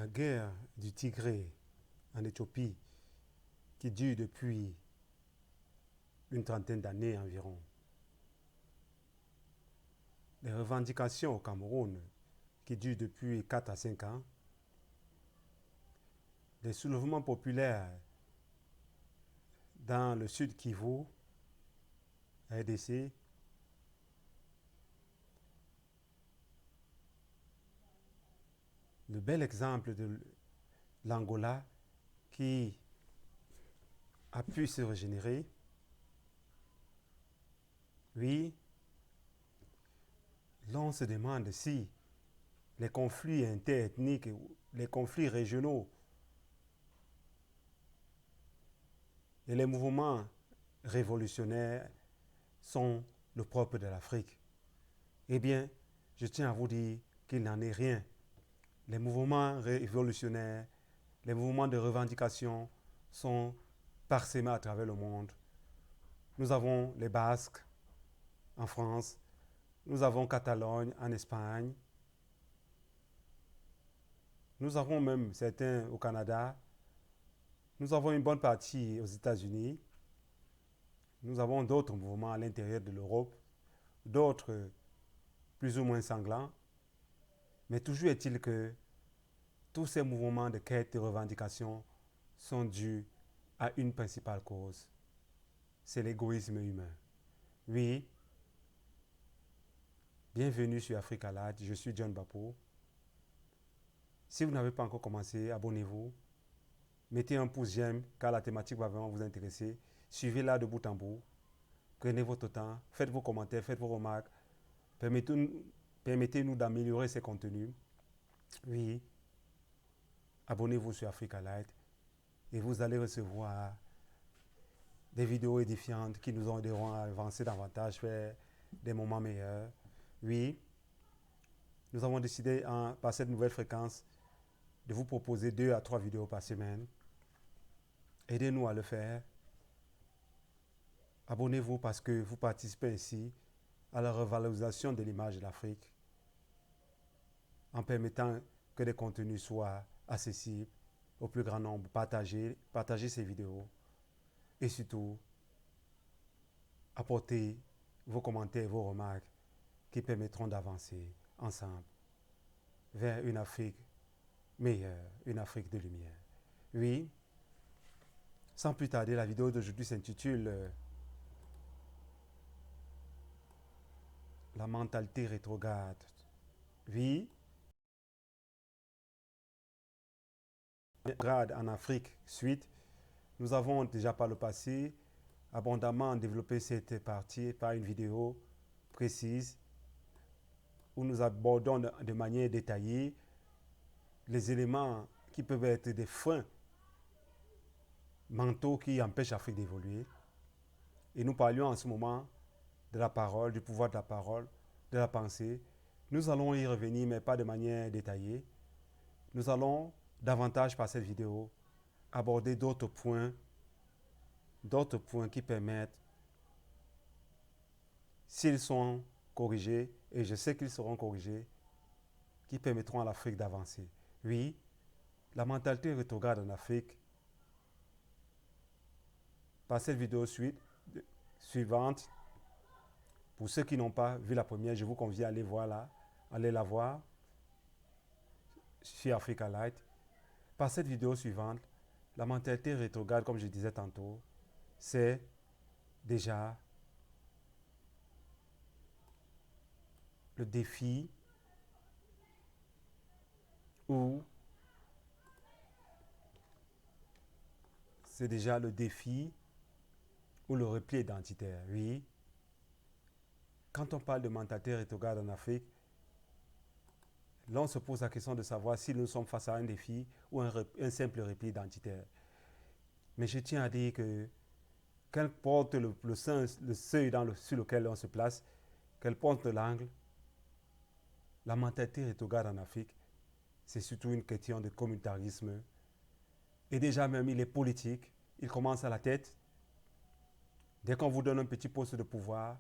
La guerre du Tigré en Éthiopie, qui dure depuis une trentaine d'années environ. Les revendications au Cameroun, qui durent depuis 4 à 5 ans. Les soulèvements populaires dans le sud Kivu, RDC. Le bel exemple de l'Angola qui a pu se régénérer. Oui, l'on se demande si les conflits interethniques, les conflits régionaux et les mouvements révolutionnaires sont le propre de l'Afrique. Eh bien, je tiens à vous dire qu'il n'en est rien. Les mouvements révolutionnaires, les mouvements de revendication sont parsemés à travers le monde. Nous avons les Basques en France, nous avons Catalogne en Espagne, nous avons même certains au Canada, nous avons une bonne partie aux États-Unis, nous avons d'autres mouvements à l'intérieur de l'Europe, d'autres plus ou moins sanglants, mais toujours est-il que tous ces mouvements de quête de revendication sont dus à une principale cause, c'est l'égoïsme humain. Oui, bienvenue sur Africa Light, je suis John Bapo. Si vous n'avez pas encore commencé, abonnez-vous. Mettez un pouce j'aime car la thématique va vraiment vous intéresser. Suivez-la de bout en bout. Prenez votre temps, faites vos commentaires, faites vos remarques. Permettez-nous d'améliorer ces contenus. Oui, abonnez-vous sur Africa Light et vous allez recevoir des vidéos édifiantes qui nous aideront à avancer davantage vers des moments meilleurs. Oui, nous avons décidé par cette nouvelle fréquence de vous proposer 2 à 3 vidéos par semaine. Aidez-nous à le faire. Abonnez-vous parce que vous participez ainsi à la revalorisation de l'image de l'Afrique en permettant que des contenus soient accessibles au plus grand nombre. Partagez ces vidéos et surtout apportez vos commentaires, vos remarques qui permettront d'avancer ensemble vers une Afrique meilleure, une Afrique de lumière. Oui, sans plus tarder, la vidéo d'aujourd'hui s'intitule La mentalité rétrograde. Oui, rétrograde en Afrique. Suite, nous avons déjà par le passé abondamment développé cette partie par une vidéo précise où nous abordons de manière détaillée les éléments qui peuvent être des freins mentaux qui empêchent l'Afrique d'évoluer. Et nous parlions en ce moment de la parole, du pouvoir de la parole, de la pensée. Nous allons y revenir, mais pas de manière détaillée. Nous allons davantage par cette vidéo aborder d'autres points qui permettent, s'ils sont corrigés, et je sais qu'ils seront corrigés, qui permettront à l'Afrique d'avancer. Oui, la mentalité rétrograde en Afrique, par cette vidéo suivante, pour ceux qui n'ont pas vu la première, je vous convie à aller la voir sur Africa Light. Par cette vidéo suivante, la mentalité rétrograde, comme je disais tantôt, c'est déjà le défi ou le repli identitaire. Oui, quand on parle de mentalité rétrograde en Afrique, l'on se pose la question de savoir si nous sommes face à un défi ou un simple repli identitaire. Mais je tiens à dire que qu'importe le seuil sur lequel on se place, quel porte l'angle, la mentalité rétrograde en Afrique, c'est surtout une question de communautarisme. Et déjà même, il est politique, il commence à la tête. Dès qu'on vous donne un petit poste de pouvoir,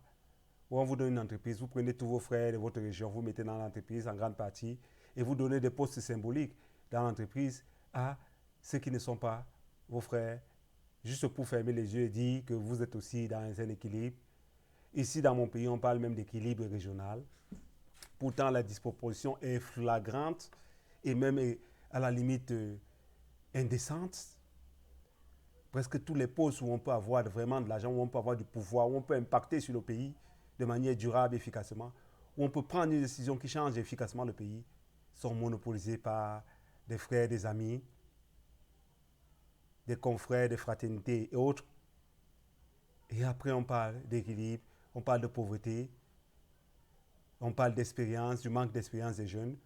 ou on vous donne une entreprise, vous prenez tous vos frères de votre région, vous mettez dans l'entreprise en grande partie, et vous donnez des postes symboliques. dans l'entreprise à ceux qui ne sont pas vos frères, juste pour fermer les yeux et dire que vous êtes aussi dans un équilibre. Ici, dans mon pays, on parle même d'équilibre régional. Pourtant, la disproportion est flagrante et même à la limite indécente. Presque tous les postes où on peut avoir vraiment de l'argent, où on peut avoir du pouvoir, où on peut impacter sur le pays de manière durable, efficacement, où on peut prendre une décision qui change efficacement le pays, sont monopolisés par des frères, des amis, des confrères, des fraternités et autres. Et après, on parle d'équilibre, on parle de pauvreté, on parle d'expérience, du manque d'expérience des jeunes.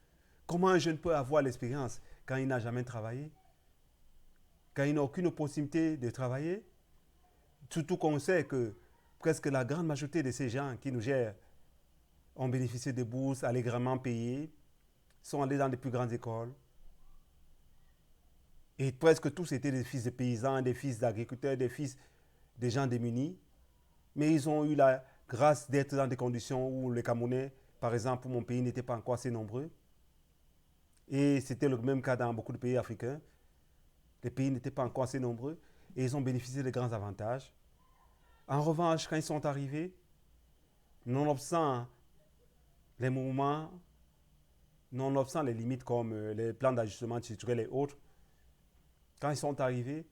Comment un jeune peut avoir l'expérience quand il n'a jamais travaillé, quand il n'a aucune possibilité de travailler? Surtout qu'on sait que presque la grande majorité de ces gens qui nous gèrent ont bénéficié de bourses allègrement payées, sont allés dans les plus grandes écoles. Et presque tous étaient des fils de paysans, des fils d'agriculteurs, des fils de gens démunis. Mais ils ont eu la grâce d'être dans des conditions où les Camerounais, par exemple, pour mon pays, n'étaient pas encore assez nombreux. Et c'était le même cas dans beaucoup de pays africains. Les pays n'étaient pas encore assez nombreux et ils ont bénéficié de grands avantages. En revanche, quand ils sont arrivés, nonobstant les mouvements, nonobstant les limites comme les plans d'ajustement structurel et autres, quand ils sont arrivés,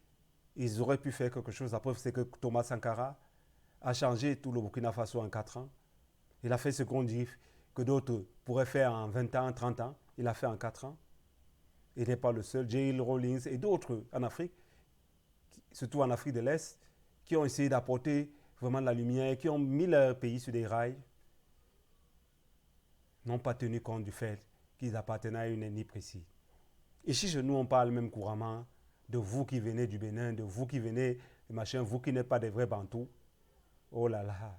ils auraient pu faire quelque chose. La preuve, c'est que Thomas Sankara a changé tout le Burkina Faso en 4 ans. Il a fait ce qu'on dit que d'autres pourraient faire en 20 ans, 30 ans. Il a fait en 4 ans. Il n'est pas le seul. J.L. Rawlings et d'autres en Afrique, surtout en Afrique de l'Est, qui ont essayé d'apporter vraiment de la lumière, qui ont mis leur pays sur des rails, n'ont pas tenu compte du fait qu'ils appartenaient à une ethnie précise. Ici, chez nous, on parle même couramment de vous qui venez du Bénin, de vous qui venez de machin, vous qui n'êtes pas des vrais Bantous. Oh là là.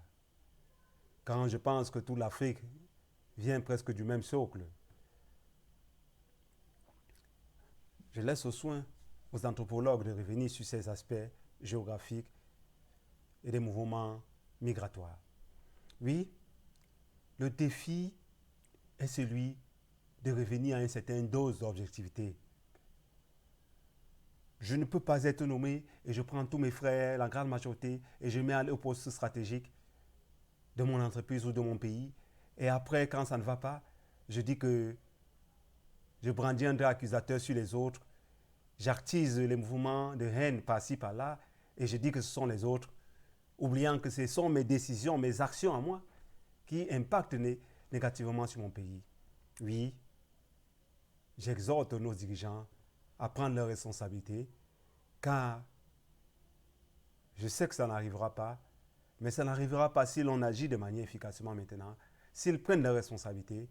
Quand je pense que toute l'Afrique vient presque du même socle, je laisse au soin aux anthropologues de revenir sur ces aspects géographiques et des mouvements migratoires. Oui, le défi est celui de revenir à une certaine dose d'objectivité. Je ne peux pas être nommé et je prends tous mes frères, la grande majorité, et je mets au poste stratégique de mon entreprise ou de mon pays. Et après, quand ça ne va pas, je dis que je brandis un drap accusateur sur les autres, j'actise les mouvements de haine par-ci, par-là, et je dis que ce sont les autres, oubliant que ce sont mes décisions, mes actions à moi, qui impactent négativement sur mon pays. Oui, j'exhorte nos dirigeants à prendre leurs responsabilités, car je sais que ça n'arrivera pas, mais ça n'arrivera pas si l'on agit de manière efficacement maintenant, s'ils prennent leurs responsabilités,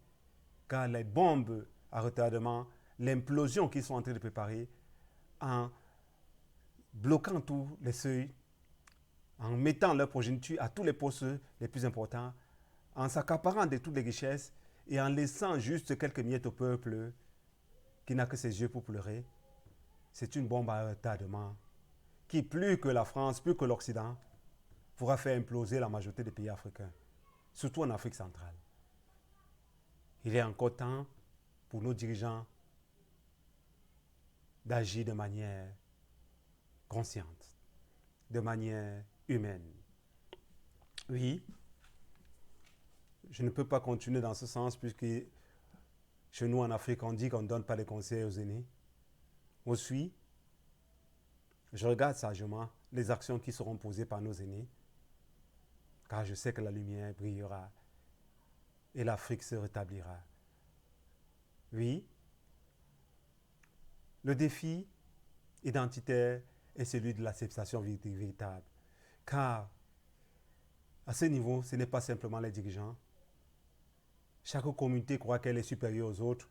car les bombes à retardement, l'implosion qu'ils sont en train de préparer, en bloquant tous les seuils, en mettant leur progéniture à tous les postes les plus importants, en s'accaparant de toutes les richesses et en laissant juste quelques miettes au peuple qui n'a que ses yeux pour pleurer, c'est une bombe à retardement qui, plus que la France, plus que l'Occident, pourra faire imploser la majorité des pays africains, surtout en Afrique centrale. Il est encore temps pour nos dirigeants d'agir de manière consciente, de manière humaine. Oui, je ne peux pas continuer dans ce sens puisque chez nous en Afrique, on dit qu'on ne donne pas les conseils aux aînés. On suit, je regarde sagement les actions qui seront posées par nos aînés, car je sais que la lumière brillera et l'Afrique se rétablira. Oui, le défi identitaire est celui de l'acceptation véritable, car à ce niveau, ce n'est pas simplement les dirigeants. Chaque communauté croit qu'elle est supérieure aux autres.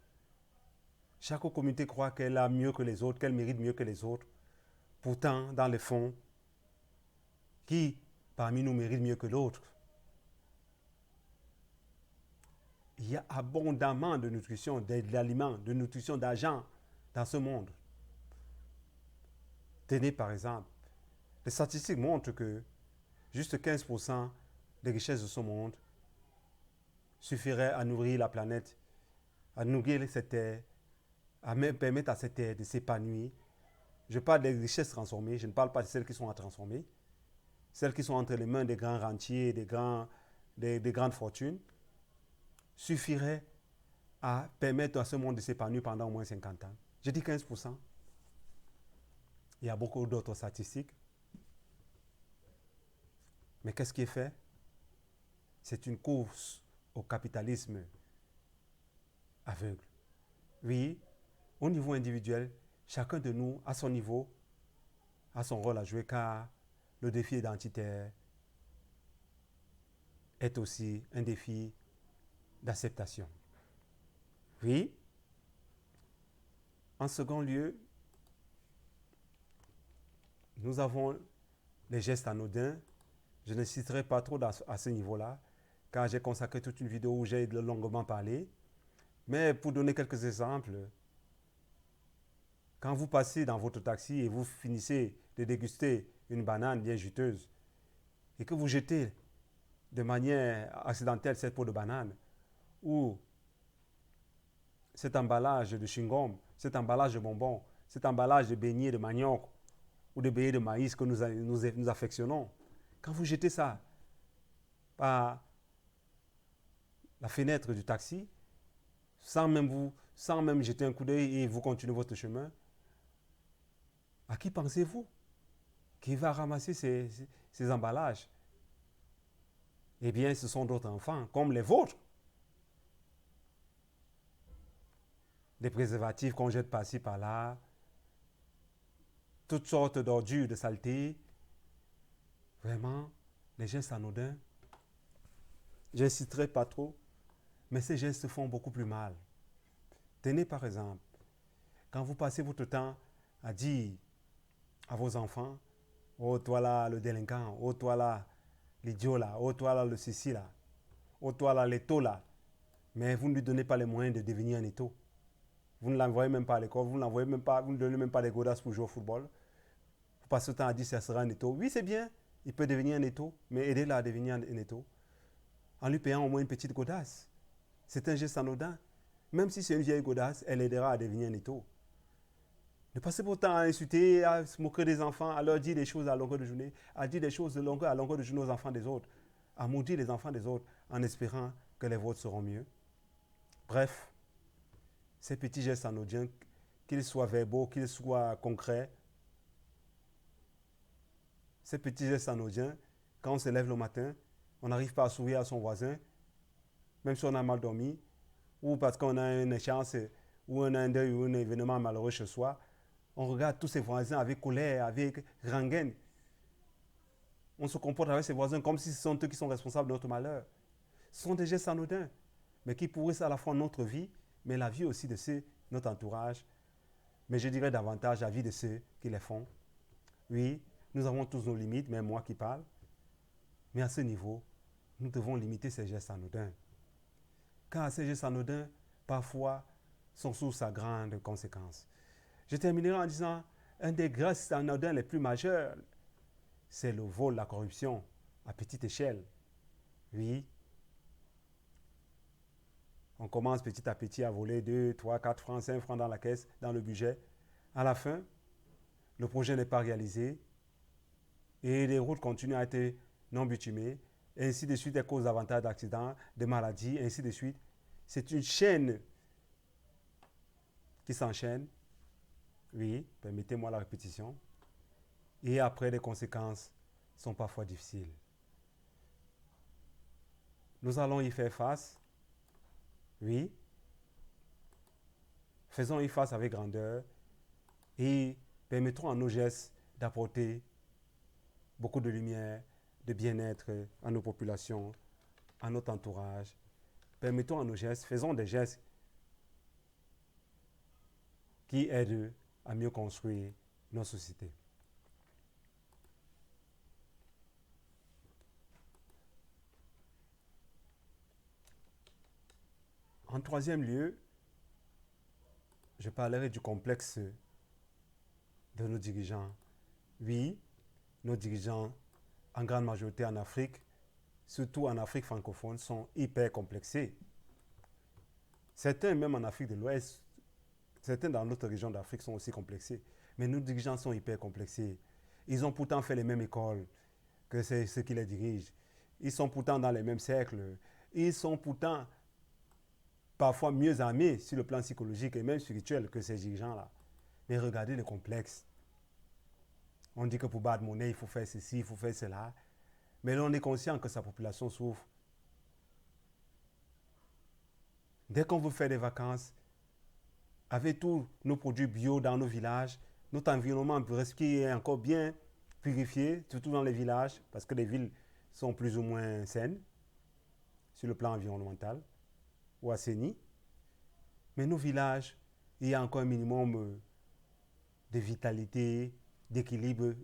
Chaque communauté croit qu'elle a mieux que les autres, qu'elle mérite mieux que les autres. Pourtant, dans le fond, qui parmi nous mérite mieux que l'autre? Il y a abondamment de nutrition, d'aliments, de nutrition, d'argent dans ce monde. Tenez par exemple, les statistiques montrent que juste 15% des richesses de ce monde suffirait à nourrir la planète, à nourrir cette terre à même permettre à cette terre de s'épanouir. Je parle des richesses transformées, je ne parle pas de celles qui sont à transformer, celles qui sont entre les mains des grands rentiers, des grandes fortunes, suffirait à permettre à ce monde de s'épanouir pendant au moins 50 ans. Je dis 15%. Il y a beaucoup d'autres statistiques. Mais qu'est-ce qui est fait? C'est une course au capitalisme aveugle. Oui, au niveau individuel, chacun de nous, à son niveau, a son rôle à jouer car le défi identitaire est aussi un défi d'acceptation. Oui. En second lieu, nous avons les gestes anodins. Je ne citerai pas trop à ce niveau-là, car j'ai consacré toute une vidéo où j'ai longuement parlé. Mais pour donner quelques exemples, quand vous passez dans votre taxi et vous finissez de déguster une banane bien juteuse et que vous jetez de manière accidentelle cette peau de banane ou cet emballage de chewing-gum, cet emballage de bonbons, cet emballage de beignets de manioc ou de beignets de maïs que nous affectionnons, quand vous jetez ça par la fenêtre du taxi, sans même jeter un coup d'œil et vous continuez votre chemin, à qui pensez-vous qui va ramasser ces emballages? Eh bien, ce sont d'autres enfants, comme les vôtres. Des préservatifs qu'on jette par-ci, par-là, toutes sortes d'ordures, de saletés. Vraiment, les gestes anodins, je n'inciterai pas trop, mais ces gestes font beaucoup plus mal. Tenez par exemple, quand vous passez votre temps à dire à vos enfants, oh toi là le délinquant, oh toi là l'idiot là, oh toi là le ceci là, oh toi là l'étau là, mais vous ne lui donnez pas les moyens de devenir un étau. Vous ne l'envoyez même pas à l'école, vous ne lui donnez même pas les godasses pour jouer au football. Vous passez le temps à dire que ça sera un étau. Oui, c'est bien, il peut devenir un étau, mais aidez-le à devenir un étau en lui payant au moins une petite godasse. C'est un geste anodin. Même si c'est une vieille godasse, elle aidera à devenir un étau. Ne passez pas autant à insulter, à se moquer des enfants, à leur dire des choses à longueur de journée, à dire des choses à longueur de journée aux enfants des autres, à maudire les enfants des autres en espérant que les vôtres seront mieux. Bref, ces petits gestes anodins, qu'ils soient verbaux, qu'ils soient concrets, ces petits gestes anodins, quand on se lève le matin, on n'arrive pas à sourire à son voisin, même si on a mal dormi, ou parce qu'on a une chance, ou un deuil, ou un événement malheureux chez soi, on regarde tous ses voisins avec colère, avec rengaine. On se comporte avec ses voisins comme si ce sont eux qui sont responsables de notre malheur. Ce sont des gestes anodins, mais qui pourrissent à la fois notre vie, mais la vie aussi de ceux, notre entourage, mais je dirais davantage la vie de ceux qui les font. Oui, nous avons tous nos limites, même moi qui parle, mais à ce niveau, nous devons limiter ces gestes anodins. Car ces gestes anodins, parfois, sont source à grandes conséquences. Je terminerai en disant, un des gestes anodins les plus majeurs, c'est le vol, la corruption, à petite échelle. Oui, on commence petit à petit à voler 2, 3, 4 francs, 5 francs dans la caisse, dans le budget. À la fin, le projet n'est pas réalisé et les routes continuent à être non bitumées, et ainsi de suite, des causes davantage d'accidents, de maladies, ainsi de suite. C'est une chaîne qui s'enchaîne. Oui, permettez-moi la répétition. Et après, les conséquences sont parfois difficiles. Nous allons y faire face. Oui. Faisons y face avec grandeur et permettons à nos gestes d'apporter beaucoup de lumière, de bien-être à nos populations, à notre entourage. Permettons à nos gestes, faisons des gestes qui aident à mieux construire nos sociétés. En troisième lieu, je parlerai du complexe de nos dirigeants. Oui, nos dirigeants, en grande majorité en Afrique, surtout en Afrique francophone, sont hyper complexés. Certains, même en Afrique de l'Ouest, Certains dans notre région d'Afrique sont aussi complexés. Mais nos dirigeants sont hyper complexés. Ils ont pourtant fait les mêmes écoles que ceux qui les dirigent. Ils sont pourtant dans les mêmes cercles. Ils sont pourtant parfois mieux armés sur le plan psychologique et même spirituel que ces dirigeants-là. Mais regardez le complexe. On dit que pour battre monnaie, il faut faire ceci, il faut faire cela. Mais là, on est conscient que sa population souffre. Dès qu'on veut faire des vacances, avec tous nos produits bio dans nos villages, notre environnement qui est encore bien purifié, surtout dans les villages, parce que les villes sont plus ou moins saines sur le plan environnemental ou assainies. Mais nos villages, il y a encore un minimum de vitalité, d'équilibre,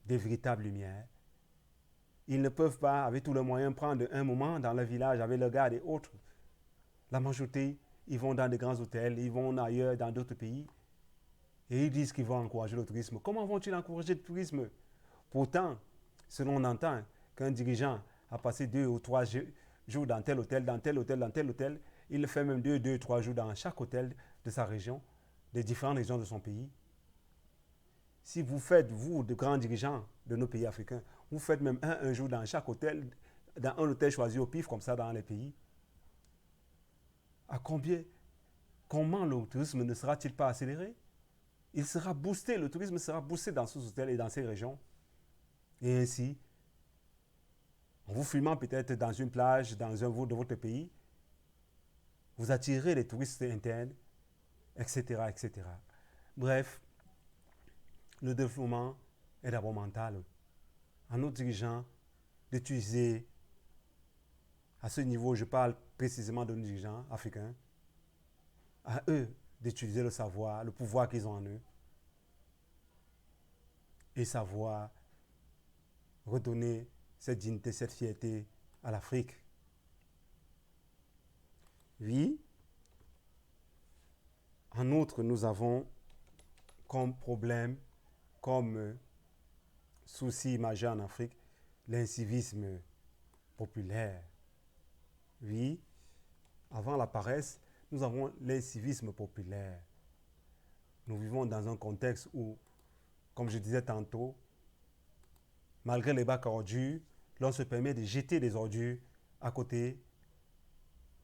de véritable lumière. Ils ne peuvent pas, avec tous les moyens, prendre un moment dans le village avec le garde et autres. La majorité, ils vont dans des grands hôtels, ils vont ailleurs, dans d'autres pays, et ils disent qu'ils vont encourager le tourisme. Comment vont-ils encourager le tourisme? Pourtant, selon on entend qu'un dirigeant a passé 2 ou 3 jours dans tel hôtel, dans tel hôtel, dans tel hôtel, il fait même 2, 3 jours dans chaque hôtel de sa région, des différentes régions de son pays. Si vous faites, vous, de grands dirigeants de nos pays africains, vous faites même un jour dans chaque hôtel, dans un hôtel choisi au pif, comme ça, dans les pays, à combien, comment le tourisme ne sera-t-il pas accéléré? Il sera boosté, le tourisme sera boosté dans ces hôtels et dans ces régions. Et ainsi, en vous filmant peut-être dans une plage, dans un bout de votre pays, vous attirez les touristes internes, etc., etc. Bref, le développement est d'abord mental. À nos dirigeants d'utiliser, à ce niveau, je parle précisément de nos dirigeants africains, à eux d'utiliser le savoir, le pouvoir qu'ils ont en eux, et savoir redonner cette dignité, cette fierté à l'Afrique. Oui, en outre, nous avons comme problème, comme souci majeur en Afrique, l'incivisme populaire. Oui, avant la paresse, nous avons l'incivisme populaire. Nous vivons dans un contexte où, comme je disais tantôt, malgré les bacs à ordures, l'on se permet de jeter des ordures à côté,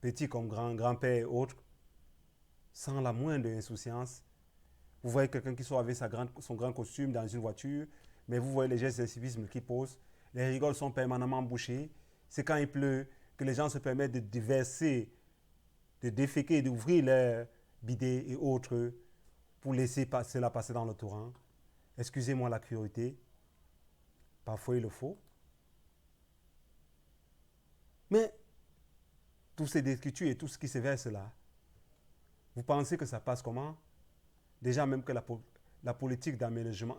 petits comme grand-père et autres, sans la moindre insouciance. Vous voyez quelqu'un qui sort avec son grand costume dans une voiture, mais vous voyez les gestes d'incivisme qu'il pose. Les rigoles sont permanemment bouchées. C'est quand il pleut que les gens se permettent de verser, de déféquer, d'ouvrir leurs bidets et autres pour laisser cela passer dans le torrent. Excusez-moi la cruauté. Parfois, il le faut. Mais tous ces détritus et tout ce qui se verse là, vous pensez que ça passe comment? Déjà même que la politique d'aménagement,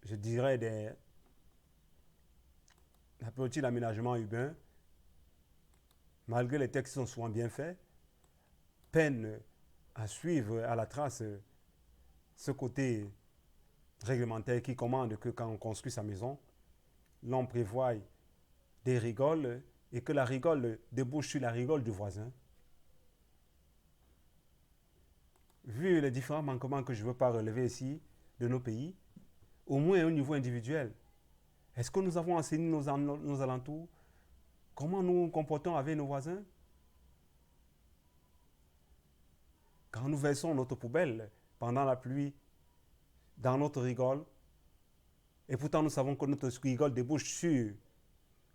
je dirais la politique d'aménagement urbain, malgré les textes qui sont souvent bien faits, peine à suivre à la trace ce côté réglementaire qui commande que quand on construit sa maison, l'on prévoit des rigoles et que la rigole débouche sur la rigole du voisin. Vu les différents manquements que je ne veux pas relever ici de nos pays, au moins au niveau individuel, est-ce que nous avons enseigné nos alentours? Comment nous nous comportons avec nos voisins? Quand nous versons notre poubelle pendant la pluie dans notre rigole, et pourtant nous savons que notre rigole débouche sur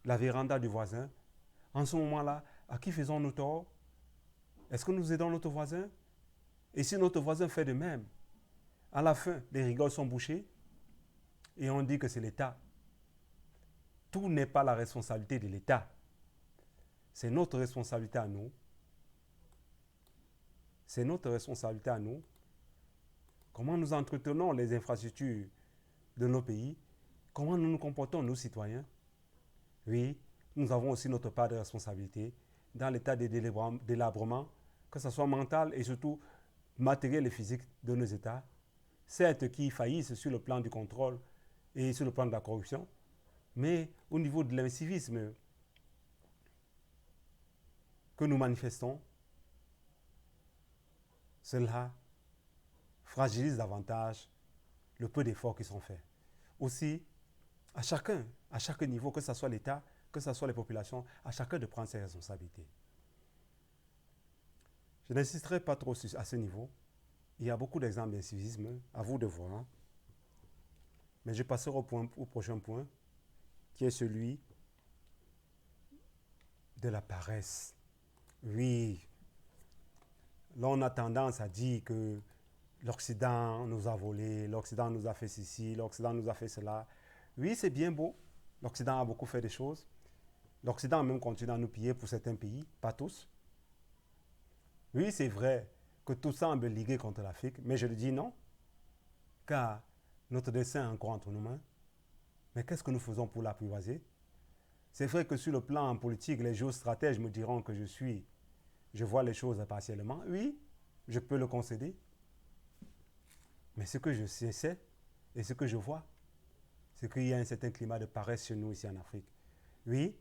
la véranda du voisin, en ce moment-là, à qui faisons-nous tort? Est-ce que nous aidons notre voisin? Et si notre voisin fait de même, à la fin, les rigoles sont bouchées et on dit que c'est l'État. Tout n'est pas la responsabilité de l'État. C'est notre responsabilité à nous. C'est notre responsabilité à nous. Comment nous entretenons les infrastructures de nos pays? Comment nous nous comportons, nous citoyens? Oui, nous avons aussi notre part de responsabilité dans l'état de délabrement, que ce soit mental et surtout matériel et physique de nos États, certes qui faillissent sur le plan du contrôle et sur le plan de la corruption, Mais au niveau de l'incivisme que nous manifestons, cela fragilise davantage le peu d'efforts qui sont faits. Aussi, à chacun, à chaque niveau, que ce soit l'État, que ce soit les populations, à chacun de prendre ses responsabilités. Je n'insisterai pas trop à ce niveau. Il y a beaucoup d'exemples d'incivisme, à vous de voir. Mais je passerai au prochain point, qui est celui de la paresse. Oui, là on a tendance à dire que l'Occident nous a volé, l'Occident nous a fait ceci, l'Occident nous a fait cela. Oui, c'est bien beau. L'Occident a beaucoup fait des choses. L'Occident a même continué à nous piller pour certains pays, pas tous. Oui, c'est vrai que tout semble ligué contre l'Afrique, mais je le dis non, car notre dessein est encore entre nos mains. Mais qu'est-ce que nous faisons pour l'apprivoiser? C'est vrai que sur le plan politique, les géostratèges me diront que je vois les choses partiellement. Oui, je peux le concéder. Mais ce que je sais et ce que je vois, c'est qu'il y a un certain climat de paresse chez nous ici en Afrique. Oui,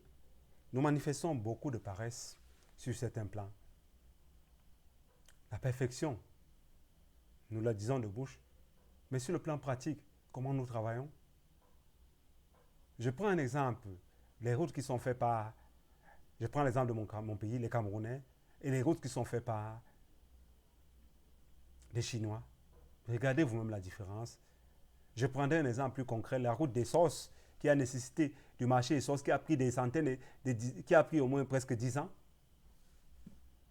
nous manifestons beaucoup de paresse sur certains plans. La perfection, nous la disons de bouche, mais sur le plan pratique, comment nous travaillons? Je prends un exemple, les routes qui sont faites par, je prends l'exemple de mon pays, les Camerounais, et les routes qui sont faites par les Chinois. Regardez vous-même la différence. Je prendrai un exemple plus concret, la route des sauces qui a nécessité du marché des sauces, qui a pris des centaines, qui a pris au moins presque 10 ans.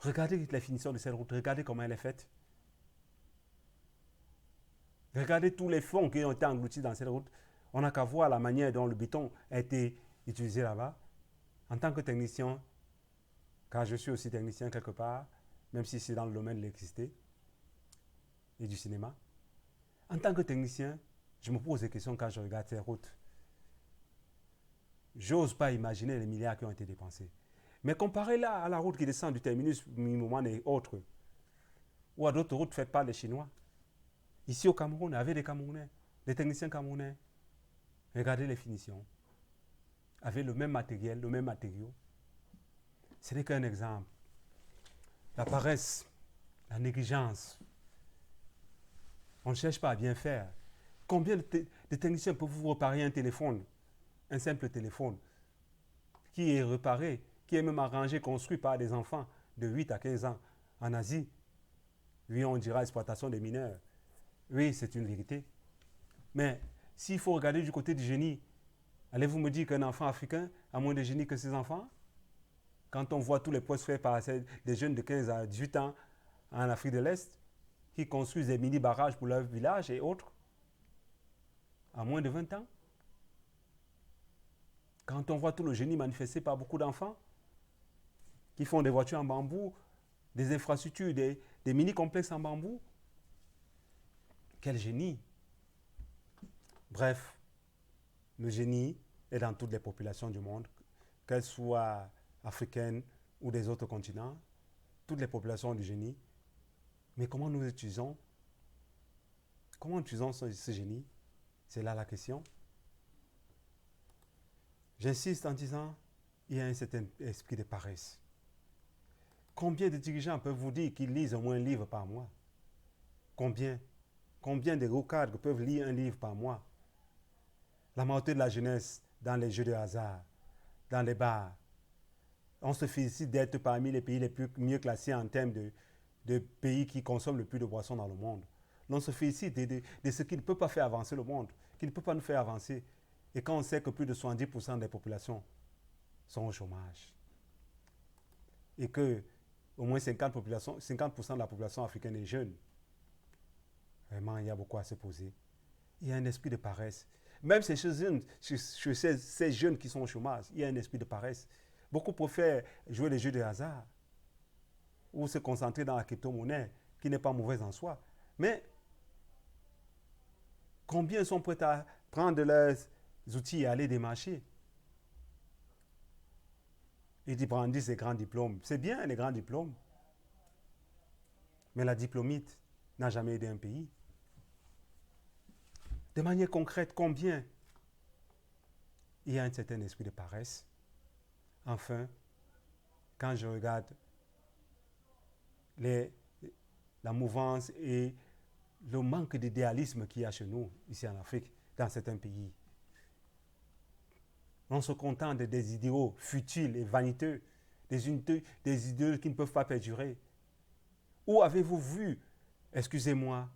Regardez la finition de cette route, regardez comment elle est faite. Regardez tous les fonds qui ont été engloutis dans cette route. On n'a qu'à voir la manière dont le béton a été utilisé là-bas. En tant que technicien, car je suis aussi technicien quelque part, même si c'est dans le domaine de l'électricité et du cinéma, en tant que technicien, je me pose des questions quand je regarde ces routes. J'ose pas imaginer les milliards qui ont été dépensés. Mais comparé là à la route qui descend du terminus Mimoman et autres, ou à d'autres routes faites par les Chinois, ici au Cameroun, avec des Camerounais, des techniciens camerounais, regardez les finitions, avec le même matériel, le même matériau. Ce n'est qu'un exemple. La paresse, la négligence. On ne cherche pas à bien faire. Combien de techniciens peuvent vous réparer un téléphone, un simple téléphone, qui est réparé, qui est même arrangé, construit par des enfants de 8 à 15 ans en Asie? Oui, on dira exploitation des mineurs. Oui, c'est une vérité. Mais s'il faut regarder du côté du génie, allez-vous me dire qu'un enfant africain a moins de génie que ses enfants? Quand on voit tous les postes faits par des jeunes de 15 à 18 ans en Afrique de l'Est, qui construisent des mini-barrages pour leur village et autres, à moins de 20 ans. Quand on voit tout le génie manifesté par beaucoup d'enfants, qui font des voitures en bambou, des infrastructures, des mini-complexes en bambou, quel génie! Bref, le génie est dans toutes les populations du monde, qu'elles soient africaines ou des autres continents. Toutes les populations ont du génie. Mais comment nous utilisons? Comment utilisons ce génie? C'est là la question. J'insiste en disant, il y a un certain esprit de paresse. Combien de dirigeants peuvent vous dire qu'ils lisent au moins un livre par mois? Combien? Combien de gros cadres peuvent lire un livre par mois? La majorité de la jeunesse dans les jeux de hasard, dans les bars. On se félicite d'être parmi les pays les plus mieux classés en termes de pays qui consomment le plus de boissons dans le monde. On se félicite de ce qui ne peut pas faire avancer le monde, qui ne peut pas nous faire avancer. Et quand on sait que plus de 70% des populations sont au chômage, et que au moins 50% de la population africaine est jeune, vraiment, il y a beaucoup à se poser. Il y a un esprit de paresse. Même chez ces jeunes qui sont au chômage, il y a un esprit de paresse. Beaucoup préfèrent jouer les jeux de hasard ou se concentrer dans la crypto-monnaie, qui n'est pas mauvaise en soi. Mais combien sont prêts à prendre leurs outils et aller démarcher? Ils brandissent des grands diplômes. C'est bien, les grands diplômes. Mais la diplômite n'a jamais aidé un pays. De manière concrète, combien il y a un certain esprit de paresse. Enfin, quand je regarde les, la mouvance et le manque d'idéalisme qu'il y a chez nous, ici en Afrique, dans certains pays, on se contente des idéaux futiles et vaniteux, des idéaux qui ne peuvent pas perdurer. Où avez-vous vu, excusez-moi,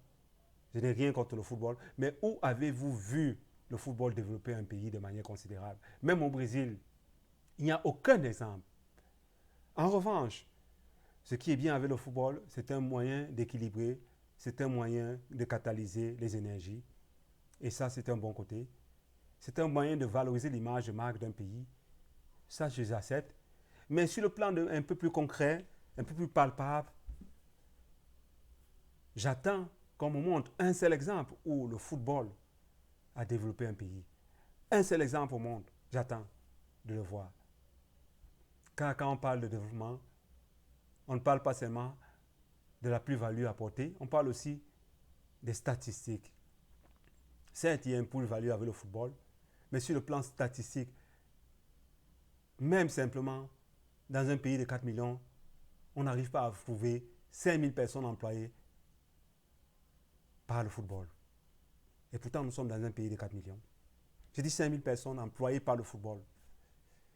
je n'ai rien contre le football, mais où avez-vous vu le football développer un pays de manière considérable? Même au Brésil, il n'y a aucun exemple. En revanche, ce qui est bien avec le football, c'est un moyen d'équilibrer, c'est un moyen de catalyser les énergies. Et ça, c'est un bon côté. C'est un moyen de valoriser l'image de marque d'un pays. Ça, je les accepte. Mais sur le plan un peu plus concret, un peu plus palpable, j'attends qu'on me montre un seul exemple où le football a développé un pays. Un seul exemple au monde, j'attends de le voir. Car quand on parle de développement, on ne parle pas seulement de la plus-value apportée, on parle aussi des statistiques. Certes, il y a une plus-value avec le football, mais sur le plan statistique, même simplement, dans un pays de 4 millions, on n'arrive pas à trouver 5 000 personnes employées par le football. Et pourtant, nous sommes dans un pays de 4 millions. J'ai dit 5 000 personnes employées par le football.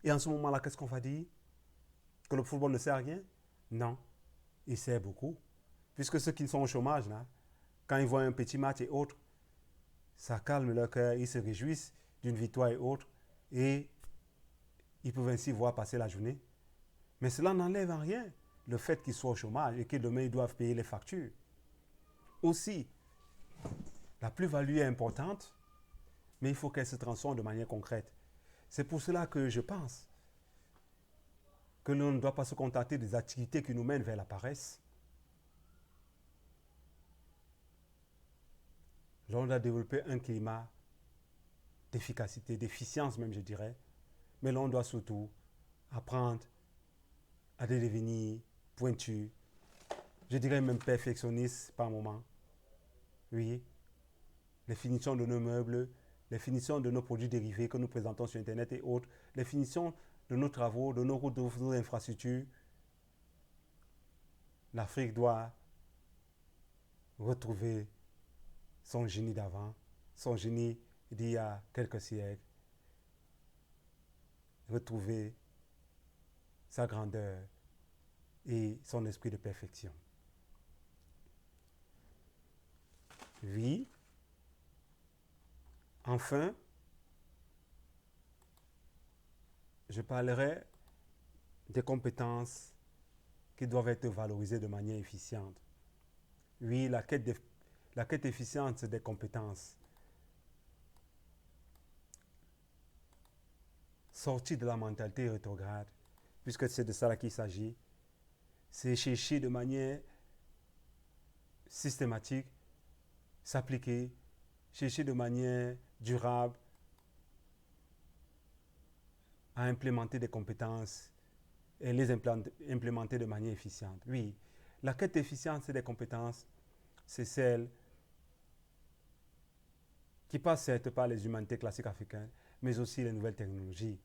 Et en ce moment-là, qu'est-ce qu'on va dire? Que le football ne sert à rien? Non, il sert beaucoup. Puisque ceux qui sont au chômage, là, quand ils voient un petit match et autres, ça calme leur cœur, ils se réjouissent d'une victoire et autres, et ils peuvent ainsi voir passer la journée. Mais cela n'enlève en rien le fait qu'ils soient au chômage et que demain ils doivent payer les factures. Aussi, la plus-value est importante, mais il faut qu'elle se transforme de manière concrète. C'est pour cela que je pense que l'on ne doit pas se contenter des activités qui nous mènent vers la paresse. L'on doit développer un climat d'efficacité, d'efficience même, je dirais. Mais l'on doit surtout apprendre à devenir pointu, je dirais même perfectionniste par moment. Oui, les finitions de nos meubles, les finitions de nos produits dérivés que nous présentons sur Internet et autres, les finitions de nos travaux, de nos routes, de nos infrastructures. L'Afrique doit retrouver son génie d'avant, son génie d'il y a quelques siècles, retrouver sa grandeur et son esprit de perfection. Oui. Enfin, je parlerai des compétences qui doivent être valorisées de manière efficiente. Oui, la quête efficiente des compétences. Sortir de la mentalité rétrograde, puisque c'est de ça qu'il s'agit, c'est chercher de manière systématique, s'appliquer, chercher de manière durable à implémenter des compétences et les implémenter de manière efficiente. Oui, la quête efficiente des compétences, c'est celle qui passe certes par les humanités classiques africaines, mais aussi les nouvelles technologies.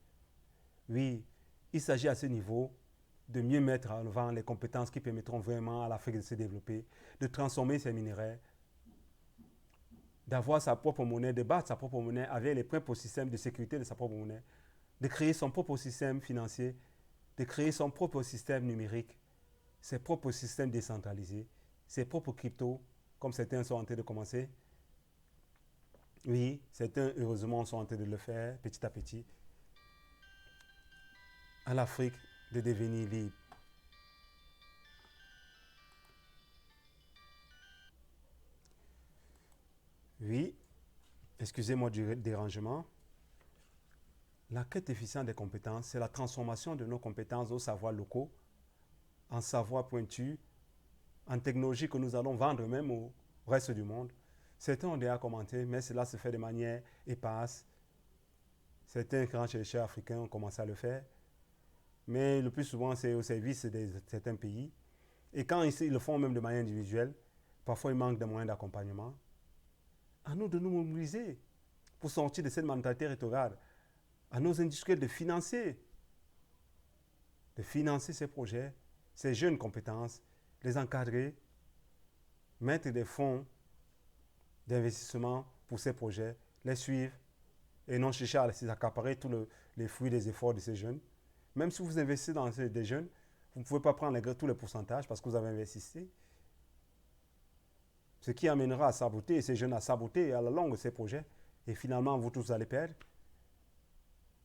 Oui, il s'agit à ce niveau de mieux mettre en avant les compétences qui permettront vraiment à l'Afrique de se développer, de transformer ses minéraux, d'avoir sa propre monnaie, de battre sa propre monnaie avec les propres systèmes de sécurité de sa propre monnaie, de créer son propre système financier, de créer son propre système numérique, ses propres systèmes décentralisés, ses propres cryptos, comme certains sont en train de commencer. Oui, certains, heureusement, sont en train de le faire petit à petit. À l'Afrique de devenir libre. Oui, excusez-moi du dérangement. La quête efficiente des compétences, c'est la transformation de nos compétences aux savoirs locaux, en savoirs pointus, en technologie que nous allons vendre même au reste du monde. Certains ont déjà commenté, mais cela se fait de manière éparse. Certains grands chercheurs africains ont commencé à le faire, mais le plus souvent, c'est au service de certains pays. Et quand ils le font même de manière individuelle, parfois il manque de moyens d'accompagnement. À nous de nous mobiliser pour sortir de cette mentalité rétrograde. à nos industriels de financer ces projets, ces jeunes compétences, les encadrer, mettre des fonds d'investissement pour ces projets, les suivre et non chercher à accaparer tous les fruits des efforts de ces jeunes. Même si vous investissez dans des jeunes, vous ne pouvez pas prendre tous les pourcentages parce que vous avez investi. Ce qui amènera à saboter ces jeunes, à saboter à la longue ces projets. Et finalement, vous tous allez perdre.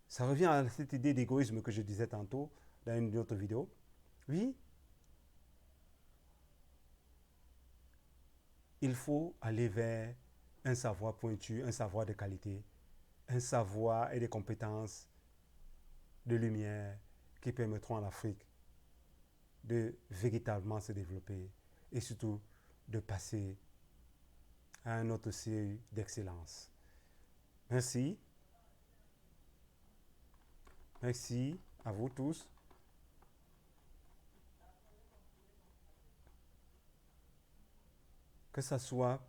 Ça revient à cette idée d'égoïsme que je disais tantôt dans une autre vidéo. Oui, il faut aller vers un savoir pointu, un savoir de qualité, un savoir et des compétences de lumière qui permettront à l'Afrique de véritablement se développer et surtout de passer à un autre seuil d'excellence. Merci. Merci à vous tous. Que ce soit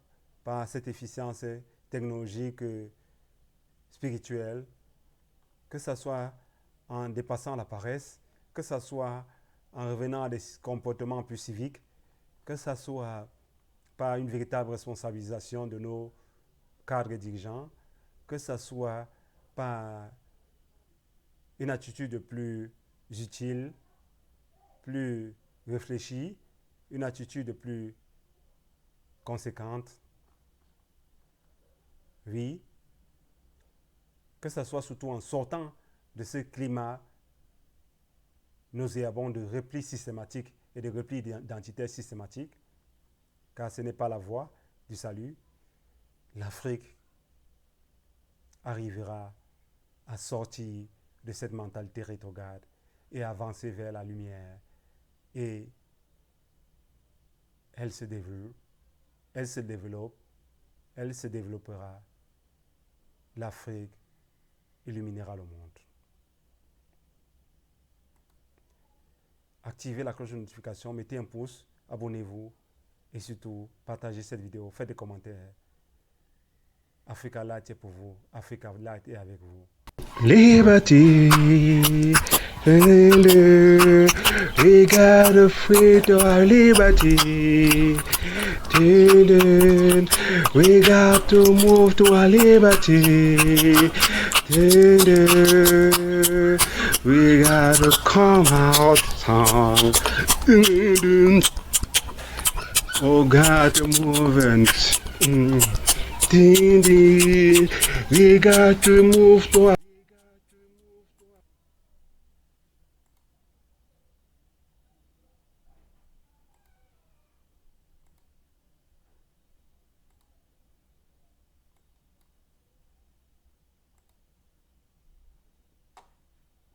par cette efficience technologique, spirituelle, que ce soit en dépassant la paresse, que ce soit en revenant à des comportements plus civiques, que ce soit par une véritable responsabilisation de nos cadres dirigeants, que ce soit par une attitude plus utile, plus réfléchie, une attitude plus conséquente. Oui, que ce soit surtout en sortant de ce climat nauséabond de repli systématique et de repli identitaire systématique, car ce n'est pas la voie du salut. L'Afrique arrivera à sortir de cette mentalité rétrograde et avancer vers la lumière. Et elle se développe, elle se développera. L'Afrique illuminera le monde. Activez la cloche de notification, mettez un pouce, abonnez-vous et surtout partagez cette vidéo, faites des commentaires. Africa Light est pour vous, Africa Light est avec vous. Liberty, we gotta free to our liberty. We got to move to our liberty. We gotta come out strong. Oh, got to move and we got to move to our